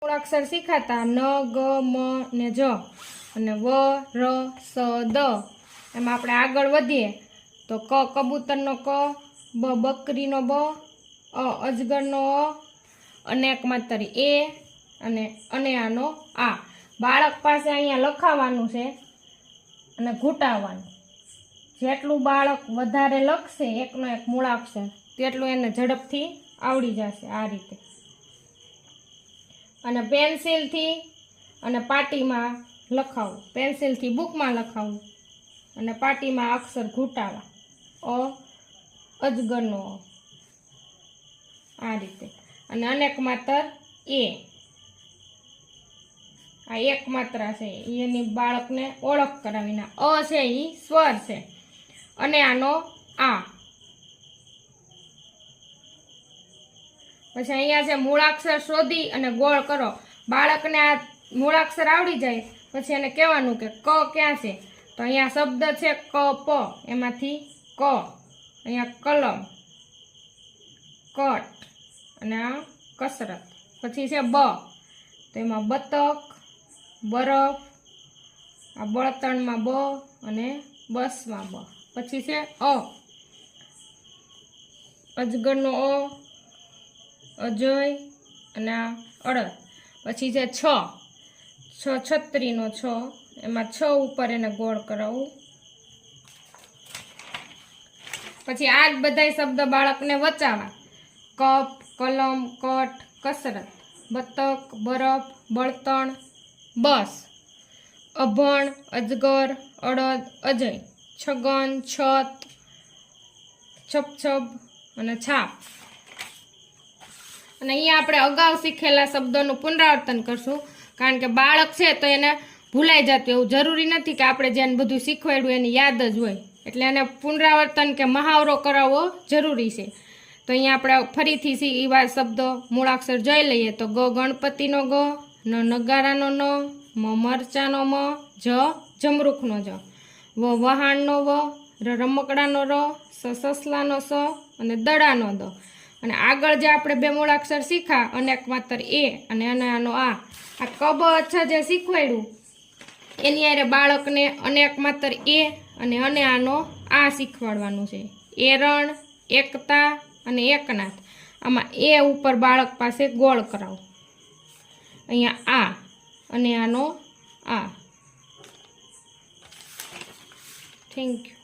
મૂળાક્ષર શીખાતા ન, ગ, મ ને જ અને વ, ર, સ, દ એમાં આપણે આગળ વધીએ તો ક કબૂતરનો ક, બ બકરીનો બ, અજગરનો અ, અનેક માતરી એ અને આનો આ. બાળક પાસે અહીંયા લખાવાનું છે અને ઘૂંટાવવાનું. જેટલું બાળક વધારે લખશે એકનો એક મૂળાક્ષર તેટલું એને ઝડપથી આવડી જશે આ રીતે. અને પેન્સિલથી અને પાટીમાં લખાવું, પેન્સિલથી બુકમાં લખાવું અને પાટીમાં અક્ષર ઘૂંટાવા. અજગરનો આ રીતે. અને અનેક માત્ર એ, આ એક માત્રા છે એની બાળકને ઓળખ કરાવીને. અ છે એ સ્વર છે અને આનો આ. પછી અહીંયા છે મૂળાક્ષર શોધી અને ગોળ કરો. બાળકને આ મૂળાક્ષર આવડી જાય પછી એને કહેવાનું કે ક ક્યાં છે, તો અહીંયા શબ્દ છે ક પ, એમાંથી ક, અહીંયા કલમ, કટ અને આ કસરત. પછી છે બ, તો એમાં બતક, બરફ, આ બળતણમાં બ અને બસમાં બ. પછી છે અજગરનો અ, અજય અને આ અડદ. પછી છે છત્રીનો છ, એમાં છ ઉપર એને ગોળ કરાવવું. પછી આ જ બધા શબ્દ બાળકને વચાવા. કપ, કલમ, કટ, કસરત, બતક, બરફ, બળતણ, બસ, અભણ, અજગર, અડદ, અજય, છગન, છત, છપછપ અને છાપ. અને અહીંયા આપણે અગાઉ શીખેલા શબ્દોનું પુનરાવર્તન કરશું, કારણ કે બાળક છે તો એને ભૂલાઈ જતું. એવું જરૂરી નથી કે આપણે જેને બધું શીખવાડ્યું એની યાદ જ હોય, એટલે એને પુનરાવર્તન કે મહાવરો કરાવવો જરૂરી છે. તો અહીંયા આપણે ફરીથી એવા શબ્દો મૂળાક્ષર જોઈ લઈએ તો ગ ગણપતિનો ગ, ન નગારાનો ન, મ મરચાનો મ, જ જમરૂખનો જ, વ વહાણનો વ, ર રમકડાનો ર, સ સસલાનો સ અને દડાનો દ. અને આગળ જે આપણે બે મૂળાક્ષર શીખા અનેક માત્ર એ અને આનો આ કબ અચ્છા જે શીખવાડ્યું એની આરે બાળકને અનેક માત્ર એ અને આનો આ શીખવાડવાનું છે. એરણ, એકતા અને એકનાથ. આમાં એ ઉપર બાળક પાસે ગોળ કરાવો. અહીંયા આ અને આનો આ. Thank you.